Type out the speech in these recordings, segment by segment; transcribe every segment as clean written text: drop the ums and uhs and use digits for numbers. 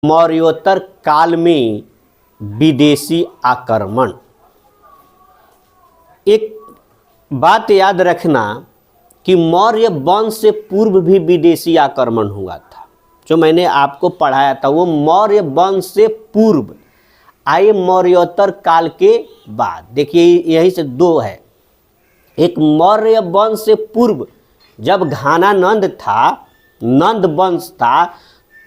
मौर्योत्तर काल में विदेशी आक्रमण। एक बात याद रखना कि मौर्य वंश से पूर्व भी विदेशी आक्रमण हुआ था। जो मैंने आपको पढ़ाया था वो मौर्य वंश से पूर्व आए, मौर्योत्तर काल के बाद। देखिए यही से दो है, एक मौर्य वंश से पूर्व जब घानानंद था, नंद वंश था,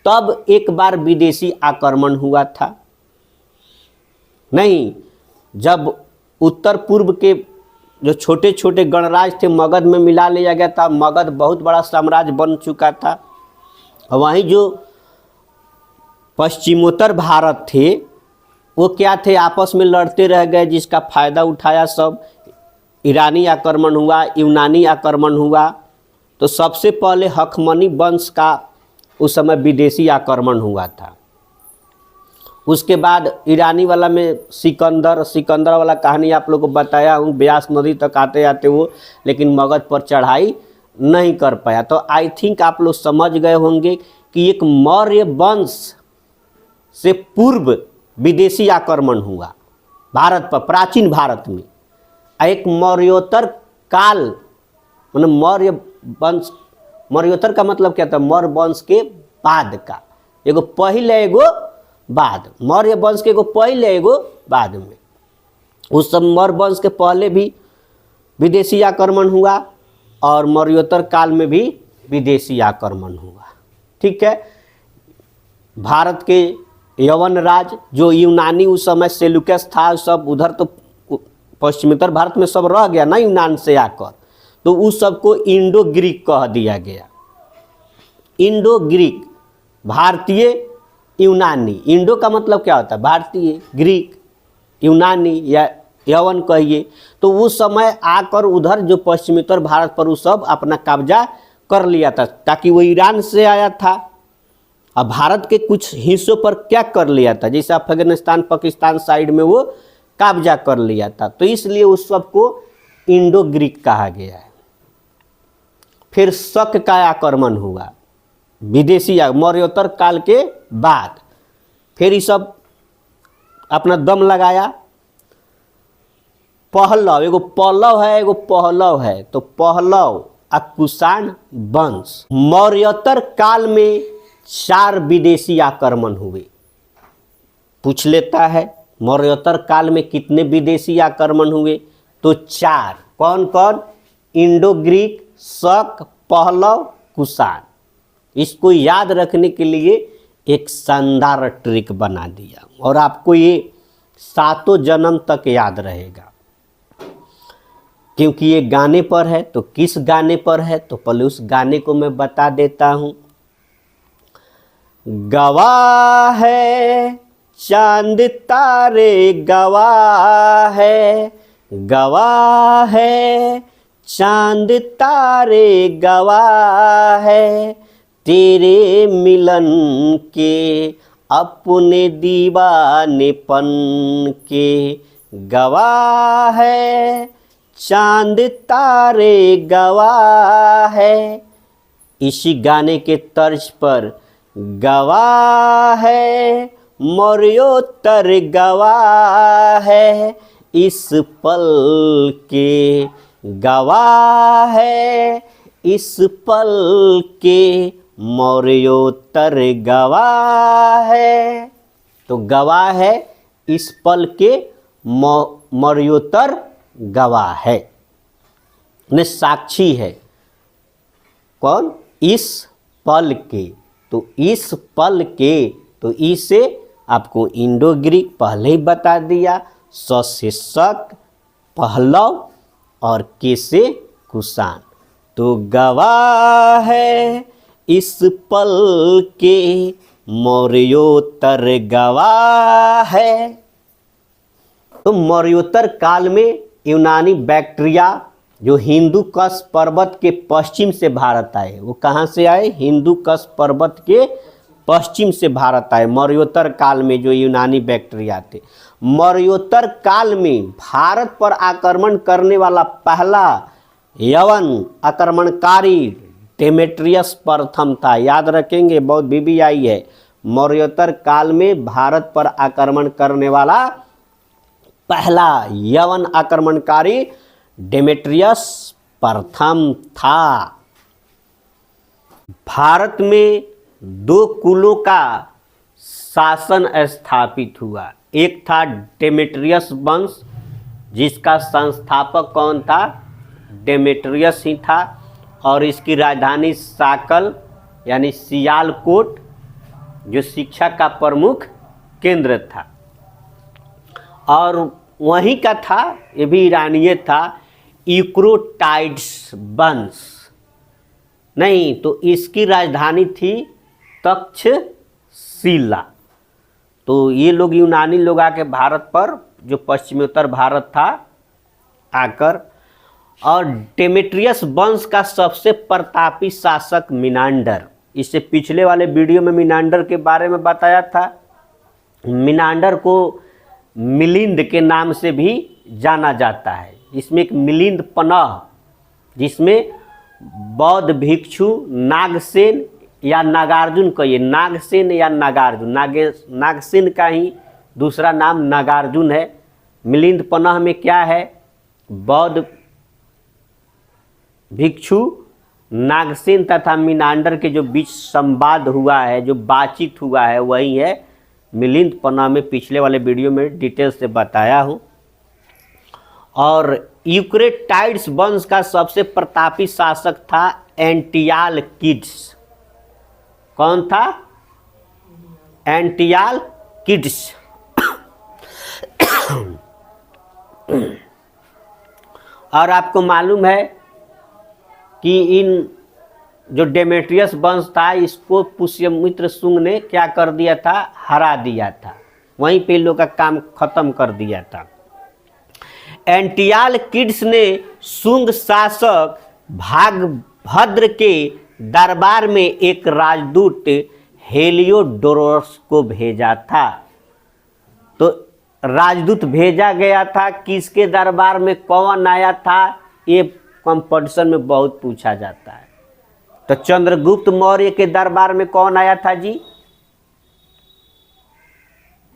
तब एक बार विदेशी आक्रमण हुआ था। नहीं, जब उत्तर पूर्व के जो छोटे छोटे गणराज्य थे मगध में मिला लिया गया था, मगध बहुत बड़ा साम्राज्य बन चुका था। वहीं जो पश्चिमोत्तर भारत थे वो क्या थे, आपस में लड़ते रह गए, जिसका फायदा उठाया सब। ईरानी आक्रमण हुआ, यूनानी आक्रमण हुआ। तो सबसे पहले हखमनी वंश का उस समय विदेशी आक्रमण हुआ था। उसके बाद ईरानी वाला में सिकंदर वाला कहानी आप लोगों को बताया हूँ, ब्यास नदी तक आते आते वो लेकिन मगध पर चढ़ाई नहीं कर पाया। तो आई थिंक आप लोग समझ गए होंगे कि एक मौर्य वंश से पूर्व विदेशी आक्रमण हुआ भारत पर, प्राचीन भारत में। एक मौर्योत्तर काल मतलब मौर्य वंश, मौर्योत्तर का मतलब क्या था, मौर्य वंश के बाद का, एगो पहले एगो बाद। मौर्य वंश के एगो पहले एगो बाद में। उस सब मौर्य वंश के पहले भी विदेशी आक्रमण हुआ और मौर्योत्तर काल में भी विदेशी आक्रमण हुआ। ठीक है। भारत के यवन राज जो यूनानी उस समय सेल्यूकस था, सब उधर तो पश्चिमोत्तर भारत में सब रह गया ना यूनान से आकर, तो उस सबको इंडो ग्रीक कह दिया गया। इंडो ग्रीक, भारतीय यूनानी। इंडो का मतलब क्या होता है, भारतीय, ग्रीक, यूनानी या यवन कहिए। तो उस समय आकर उधर जो पश्चिमोत्तर भारत पर वो सब अपना कब्जा कर लिया था, ताकि वो ईरान से आया था। अब भारत के कुछ हिस्सों पर क्या कर लिया था, जैसे अफगानिस्तान पाकिस्तान साइड में वो कब्जा कर लिया था, तो इसलिए उस सबको इंडो ग्रीक कहा गया है। फिर शक का आक्रमण हुआ, विदेशी मौर्योत्तर काल के बाद। फिर ये सब अपना दम लगाया। पहलव, एगो पल्लव है एगो पहलव है, तो पहलव आ कुषाण वंश। मौर्योत्तर काल में 4 विदेशी आक्रमण हुए। पूछ लेता है मौर्योत्तर काल में कितने विदेशी आक्रमण हुए, तो 4। कौन कौन, इंडो ग्रीक, शक, पहलव, कुषाण। इसको याद रखने के लिए एक शानदार ट्रिक बना दिया और आपको ये 7 जन्म तक याद रहेगा। क्योंकि ये गाने पर है, तो किस गाने पर है, तो पहले उस गाने को मैं बता देता हूँ। गवाह है चांद तारे, गवाह है, गवाह है चांद तारे, गवाह है तेरे मिलन के अपने दीवानेपन के। गवाह है चांद तारे, गवाह है। इसी गाने के तर्ज पर गवाह है मौर्योत्तर, गवाह है इस पल के, गवाह है इस पल के मौर्योत्तर, गवाह है। तो गवाह है इस पल के मौर्योत्तर, गवाह है, ने साक्षी है। कौन, इस पल के, तो इस पल के, तो इसे आपको इंडो ग्रीक पहले ही बता दिया। स से शक, पहलव और के से कुषाण। तो गवाह है इस पल के मौर्योत्तर, गवाह है। तो मौर्योत्तर काल में यूनानी बैक्ट्रिया जो हिंदू कश पर्वत के पश्चिम से भारत आए, वो कहाँ से आए, हिंदू कश पर्वत के पश्चिम से भारत आए। मौर्योत्तर काल में जो यूनानी बैक्टीरिया थे, मौर्योत्तर काल में भारत पर आक्रमण करने वाला पहला यवन आक्रमणकारी डेमेट्रियस प्रथम था। याद रखेंगे, बहुत बीबीआई है। मौर्योत्तर काल में भारत पर आक्रमण करने वाला पहला यवन आक्रमणकारी डेमेट्रियस प्रथम था। भारत में 2 कुलों का शासन स्थापित हुआ। एक था डेमेट्रियस वंश, जिसका संस्थापक कौन था? डेमेट्रियस ही था, और इसकी राजधानी साकल यानी सियालकोट, जो शिक्षा का प्रमुख केंद्र था। और वहीं का था, ये भी ईरानीय था, यूक्रोटाइड्स वंश। नहीं, तो इसकी राजधानी थी तक्षशिला। तो ये लोग यूनानी लोग आके भारत पर, जो पश्चिमोत्तर भारत था, आकर, और डेमेट्रियस वंश का सबसे प्रतापी शासक मिनांडर। इससे पिछले वाले वीडियो में मिनांडर के बारे में बताया था। मिनांडर को मिलिंद के नाम से भी जाना जाता है। इसमें एक मिलिंद पनह, जिसमें बौद्ध भिक्षु नागसेन या नागार्जुन, कहिए नागसेन या नागार्जुन, नागसेन का ही दूसरा नाम नागार्जुन है। मिलिंद पनह में क्या है? बौद्ध भिक्षु नागसेन तथा मिनांडर के जो बीच संवाद हुआ है, जो बातचीत हुआ है, वही है मिलिंद पनह में पिछले वाले वीडियो में डिटेल से बताया हूँ। और यूक्रेटाइड्स वंश का सबसे प्रतापी शासक था एंटियालकिड्स। कौन था? एंटियालकिड्स। और आपको मालूम है कि इन जो डेमेट्रियस वंश था, इसको पुष्यमित्र शुंग ने क्या कर दिया था? हरा दिया था। वहीं पे लोग का काम खत्म कर दिया था। एंटियालकिड्स ने शुंग शासक भागभद्र के दरबार में एक राजदूत हेलियोडोरस को भेजा था। तो राजदूत भेजा गया था किसके दरबार में? कौन आया था? ये कंपटीशन में बहुत पूछा जाता है। तो चंद्रगुप्त मौर्य के दरबार में कौन आया था जी?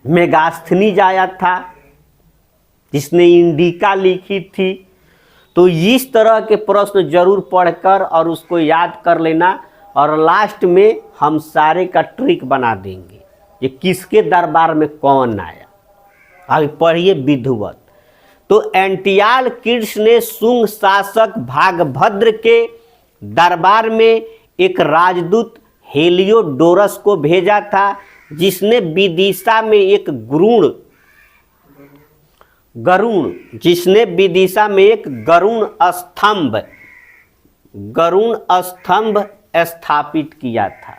मेगास्थनीज आया था, जिसने इंडिका लिखी थी। तो इस तरह के प्रश्न जरूर पढ़कर और उसको याद कर लेना, और लास्ट में हम सारे का ट्रिक बना देंगे ये किसके दरबार में कौन आया। आगे पढ़िए विधिवत। तो एंटियालकिड्स ने शुंग शासक भागभद्र के दरबार में एक राजदूत हेलियोडोरस को भेजा था, जिसने विदिशा में एक गरुण स्तंभ स्थापित किया था।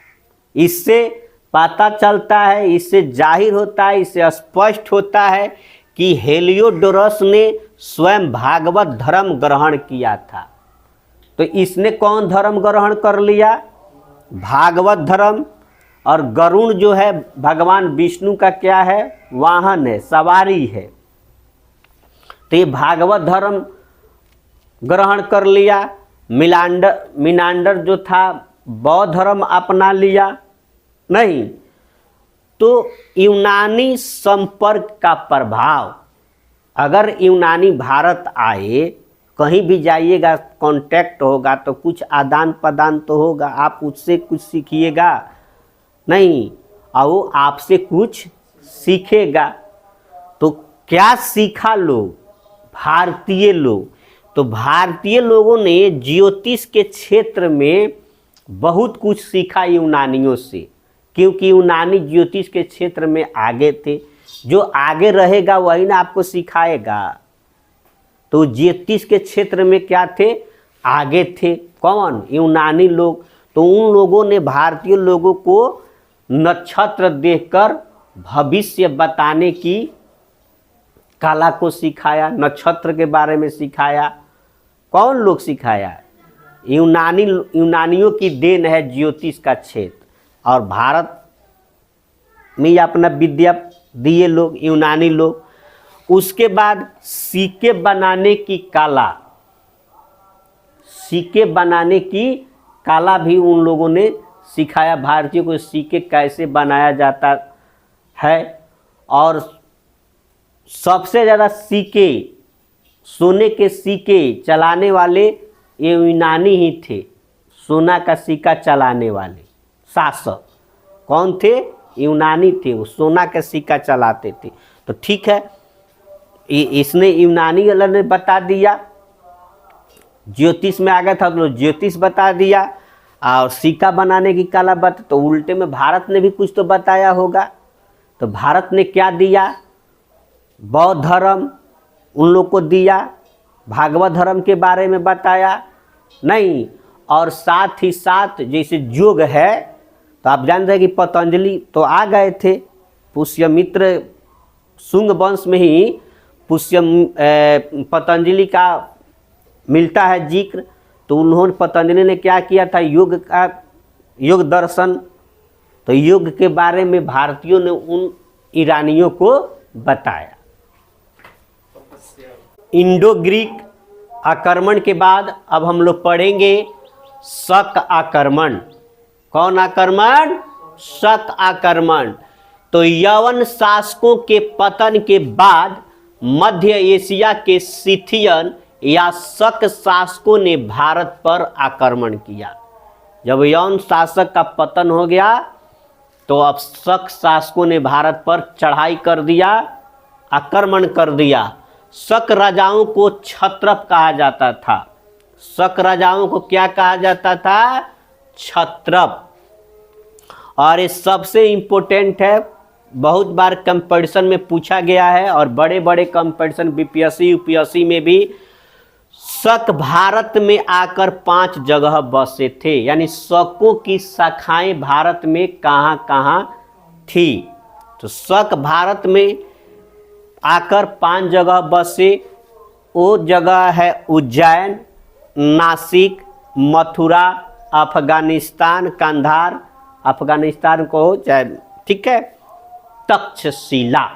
इससे पता चलता है, इससे जाहिर होता है, इससे स्पष्ट होता है कि हेलियोडोरस ने स्वयं भागवत धर्म ग्रहण किया था। तो इसने कौन धर्म ग्रहण कर लिया? भागवत धर्म। और गरुण जो है भगवान विष्णु का क्या है? वाहन है, सवारी है। तो ये भागवत धर्म ग्रहण कर लिया। मिनांडर जो था बौद्ध धर्म अपना लिया। नहीं, तो यूनानी संपर्क का प्रभाव, अगर यूनानी भारत आए, कहीं भी जाइएगा कांटेक्ट होगा तो कुछ आदान प्रदान तो होगा, आप उससे कुछ सीखिएगा नहीं, और वो आपसे कुछ सीखेगा। तो क्या सीखा लोग? भारतीय लोग। तो भारतीय लोगों ने ज्योतिष के क्षेत्र में बहुत कुछ सीखा यूनानियों से, क्योंकि यूनानी ज्योतिष के क्षेत्र में आगे थे। जो आगे रहेगा वही ना आपको सिखाएगा। तो ज्योतिष के क्षेत्र में क्या थे? आगे थे। कौन? यूनानी लोग। तो उन लोगों ने भारतीय लोगों को नक्षत्र देखकर भविष्य बताने की कला को सिखाया, नक्षत्र के बारे में सिखाया। कौन लोग सिखाया? यूनानियों की देन है ज्योतिष का क्षेत्र, और भारत में अपना विद्या दिए लोग, यूनानी लोग। उसके बाद सिक्के बनाने की कला भी उन लोगों ने सिखाया भारतीयों को सिक्के कैसे बनाया जाता है। और सबसे ज़्यादा सिक्के, सोने के सिक्के चलाने वाले ये यूनानी ही थे। सोना का सिक्का चलाने वाले शासक कौन थे? यूनानी थे, वो सोना का सिक्का चलाते थे। तो ठीक है, इसने यूनानी वाला ने बता दिया, ज्योतिष में आ गया था तो ज्योतिष बता दिया, और सिक्का बनाने की कला बता, तो उल्टे में भारत ने भी कुछ तो बताया होगा। तो भारत ने क्या दिया? बौद्ध धर्म उन लोग को दिया, भागवत धर्म के बारे में बताया नहीं। और साथ ही साथ जैसे योग है, तो आप जानते हैं कि पतंजलि तो आ गए थे, पुष्यमित्र शुंग वंश में ही पतंजलि का मिलता है जिक्र। तो उन्होंने, पतंजलि ने क्या किया था? योग दर्शन, तो योग के बारे में भारतीयों ने उन ईरानियों को बताया। इंडो ग्रीक आक्रमण के बाद अब हम लोग पढ़ेंगे शक आक्रमण। कौन आक्रमण? शक आक्रमण। तो यवन शासकों के पतन के बाद मध्य एशिया के सिथियन या शक शासकों ने भारत पर आक्रमण किया। जब यवन शासक का पतन हो गया तो अब शक शासकों ने भारत पर चढ़ाई कर दिया, आक्रमण कर दिया। शक राजाओं को क्षत्रप कहा जाता था। शक राजाओं को क्या कहा जाता था? क्षत्रप। और ये सबसे इम्पोर्टेंट है, बहुत बार कंपटीशन में पूछा गया है, और बड़े बड़े कंपटीशन बीपीएससी यूपीएससी में भी शक भारत में आकर 5 जगह बसे थे। यानी शकों की शाखाएं भारत में कहाँ कहाँ थी? तो शक भारत में आकर 5 जगह बसे। वो जगह है उज्जैन, नासिक, मथुरा, अफगानिस्तान, कंधार, अफगानिस्तान को चाहे, ठीक है, तक्षशिला।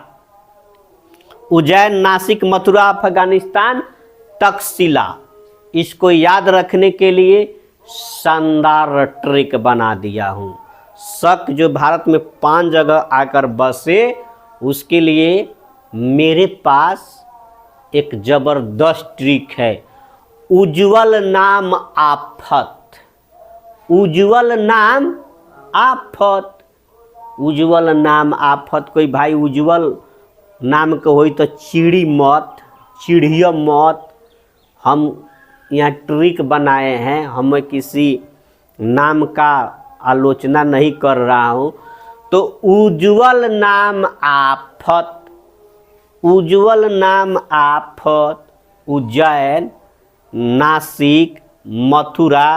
उज्जैन, नासिक, मथुरा, अफगानिस्तान, तक्षशिला। इसको याद रखने के लिए शानदार ट्रिक बना दिया हूँ। शक जो भारत में 5 जगह आकर बसे, उसके लिए मेरे पास एक जबरदस्त ट्रिक है। उज्ज्वल नाम आफत। उज्ज्वल नाम आफत। उज्ज्वल नाम आफत। कोई भाई उज्ज्वल नाम के होई तो चिड़ी मत, चिड़िया मत। हम यहाँ ट्रिक बनाए हैं, हम किसी नाम का आलोचना नहीं कर रहा हूँ। तो उज्ज्वल नाम आफत, उज्ज्वल नाम आफत। उज्जैन, नासिक, मथुरा,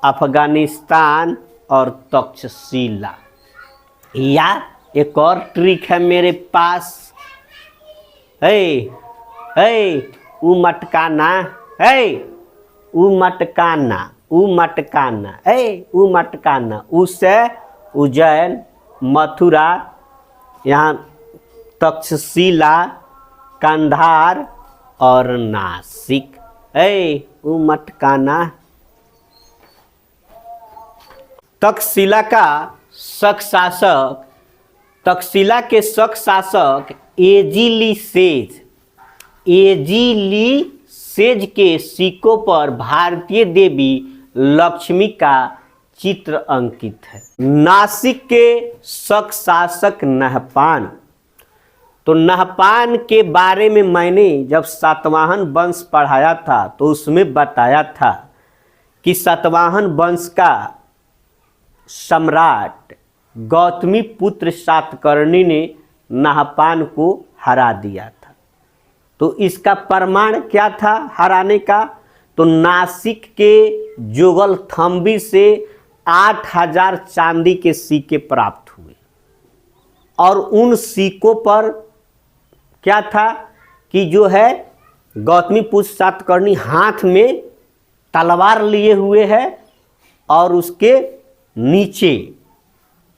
अफगानिस्तान और तक्षशिला। या एक और ट्रिक है मेरे पास। ऊ मटकाना, ऊ मटकाना, ऊ मटकाना, ऊ मटकाना। उससे उज्जैन, मथुरा, यहाँ तक्षशिला, कंधार और नासिक। ऊ मटकाना। तक्षशिला का शक शासक, तक्षशिला के शक शासक एजिलीसेज, एजिलीसेज के सिक्कों पर भारतीय देवी लक्ष्मी का चित्र अंकित है। नासिक के शक शासक नहपान। तो नहपान के बारे में मैंने जब सातवाहन वंश पढ़ाया था तो उसमें बताया था कि सातवाहन वंश का सम्राट गौतमी पुत्र सातकर्णी ने नहपान को हरा दिया था। तो इसका प्रमाण क्या था हराने का? तो नासिक के जोगल थम्बी से 8000 चांदी के सिक्के प्राप्त हुए। और उन सिक्कों पर क्या था कि जो है गौतमी पुत्र सातकर्णी हाथ में तलवार लिए हुए है और उसके नीचे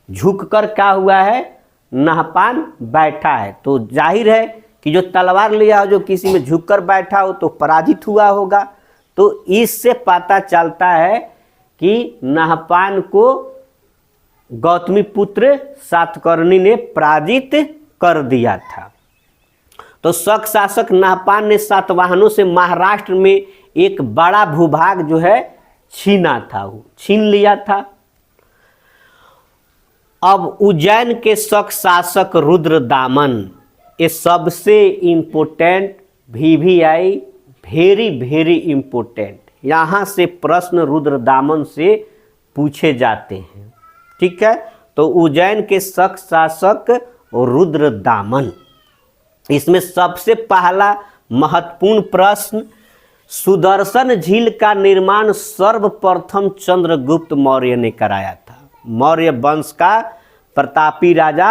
झुककर क्या हुआ है, नहपान बैठा है। तो जाहिर है कि जो तलवार लिया हो, जो किसी में झुककर बैठा हो तो पराजित हुआ होगा। तो इससे पता चलता है कि नहपान को गौतमी पुत्र सातकर्णी ने पराजित कर दिया था। तो शक शासक नाहपान ने सातवाहनों से महाराष्ट्र में एक बड़ा भूभाग जो है छीना था, वो छीन लिया था। अब उज्जैन के शक शासक रुद्रदामन, ये सबसे important, VVI very very important, यहाँ से प्रश्न रुद्रदामन से पूछे जाते हैं। ठीक है, तो उज्जैन के शक शासक रुद्रदामन, इसमें सबसे पहला महत्वपूर्ण प्रश्न, सुदर्शन झील का निर्माण सर्वप्रथम चंद्रगुप्त मौर्य ने कराया था। मौर्य वंश का प्रतापी राजा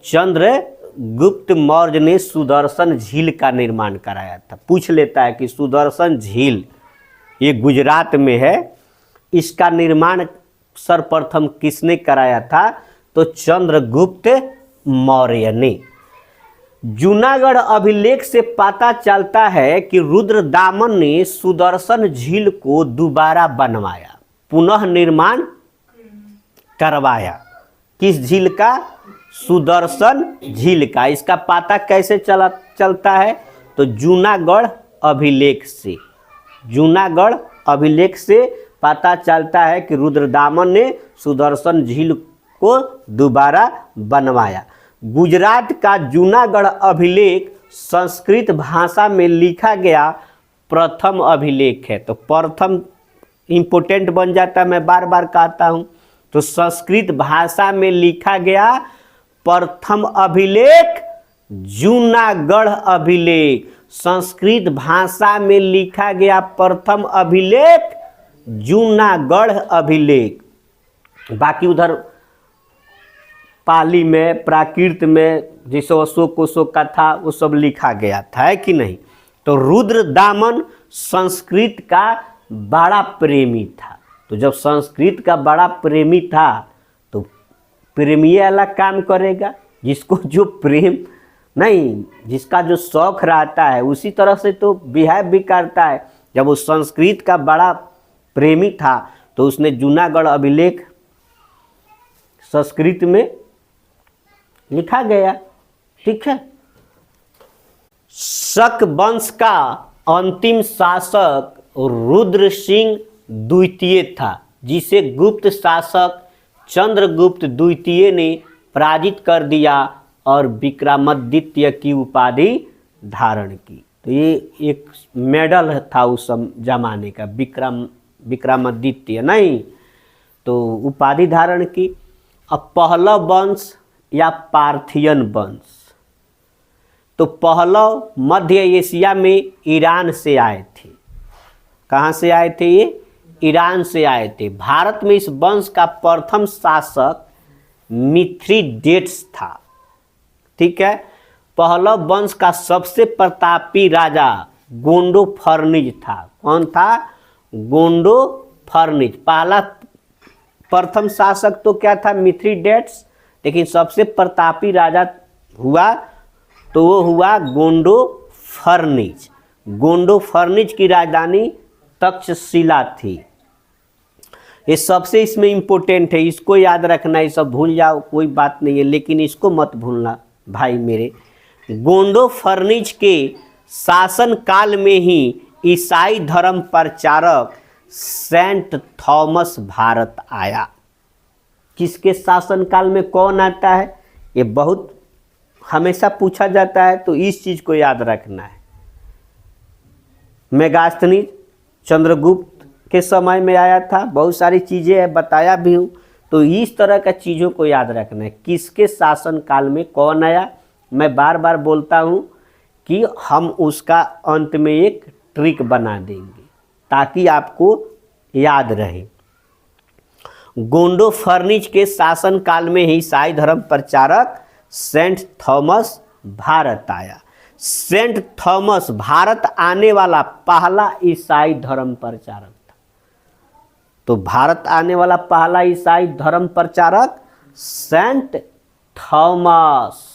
चंद्रगुप्त मौर्य ने सुदर्शन झील का निर्माण कराया था। पूछ लेता है कि सुदर्शन झील ये गुजरात में है, इसका निर्माण सर्वप्रथम किसने कराया था? तो चंद्रगुप्त मौर्य ने। जूनागढ़ अभिलेख से पता चलता है कि रुद्रदामन ने सुदर्शन झील को दोबारा बनवाया, पुनः निर्माण करवाया। किस झील का? सुदर्शन झील का। इसका पता कैसे चलता है? तो जूनागढ़ अभिलेख से, जूनागढ़ अभिलेख से पता चलता है कि रुद्रदामन ने सुदर्शन झील को दोबारा बनवाया। गुजरात का जूनागढ़ अभिलेख संस्कृत भाषा में लिखा गया प्रथम अभिलेख है। तो प्रथम इम्पोर्टेंट बन जाता है, मैं बार बार कहता हूँ। तो संस्कृत भाषा में लिखा गया प्रथम अभिलेख जूनागढ़ अभिलेख। संस्कृत भाषा में लिखा गया प्रथम अभिलेख जूनागढ़ अभिलेख। बाकी उधर पाली में, प्राकृत में, जैसे अशोक का था, वो सब लिखा गया था, है कि नहीं? तो रुद्रदामन संस्कृत का बड़ा प्रेमी था। तो जब संस्कृत का बड़ा प्रेमी था तो प्रेमी वाला काम करेगा, जिसको जो प्रेम नहीं, जिसका जो शौक रहता है उसी तरह से तो बिहेव भी करता है। जब वो संस्कृत का बड़ा प्रेमी था तो उसने जूनागढ़ अभिलेख संस्कृत में लिखा गया। ठीक है। शक वंश का अंतिम शासक रुद्र सिंह द्वितीय था, जिसे गुप्त शासक चंद्रगुप्त द्वितीय ने पराजित कर दिया और विक्रमादित्य की उपाधि धारण की। तो ये एक मेडल था उस जमाने का, विक्रमादित्य नहीं, तो उपाधि धारण की। अब पहलव वंश या पार्थियन वंश, तो पहलव मध्य एशिया में ईरान से आए थे। कहाँ से आए थे ये? ईरान से आए थे। भारत में इस वंश का प्रथम शासक मिथ्रिडेट्स था। ठीक है। पहलव वंश का सबसे प्रतापी राजा गोंडोफर्निज था। कौन था? गोंडोफर्निज। प्रथम शासक तो क्या था? मिथ्रिडेट्स। लेकिन सबसे प्रतापी राजा हुआ तो वो हुआ गोंडोफर्निज। गोंडोफर्निज की राजधानी तक्षशिला थी। ये सबसे इसमें इम्पोर्टेंट है, इसको याद रखना। ये सब भूल जाओ कोई बात नहीं है, लेकिन इसको मत भूलना भाई मेरे। गोंडोफर्निज के शासन काल में ही ईसाई धर्म प्रचारक सेंट थॉमस भारत आया। किसके शासन काल में कौन आता है? ये बहुत हमेशा पूछा जाता है, तो इस चीज को याद रखना है। मेगास्थनीज चंद्रगुप्त के समय में आया था। बहुत सारी चीजें है, बताया भी हूँ। तो इस तरह का चीज़ों को याद रखना है, किसके शासन काल में कौन आया। मैं बार बार बोलता हूँ कि हम उसका अंत में एक ट्रिक बना देंगे ताकि आपको याद रहे। गोंडोफर्निज के शासन काल में ही ईसाई धर्म प्रचारक सेंट थॉमस भारत आया। सेंट थॉमस भारत आने वाला पहला ईसाई धर्म प्रचारक था। तो भारत आने वाला पहला ईसाई धर्म प्रचारक सेंट थॉमस।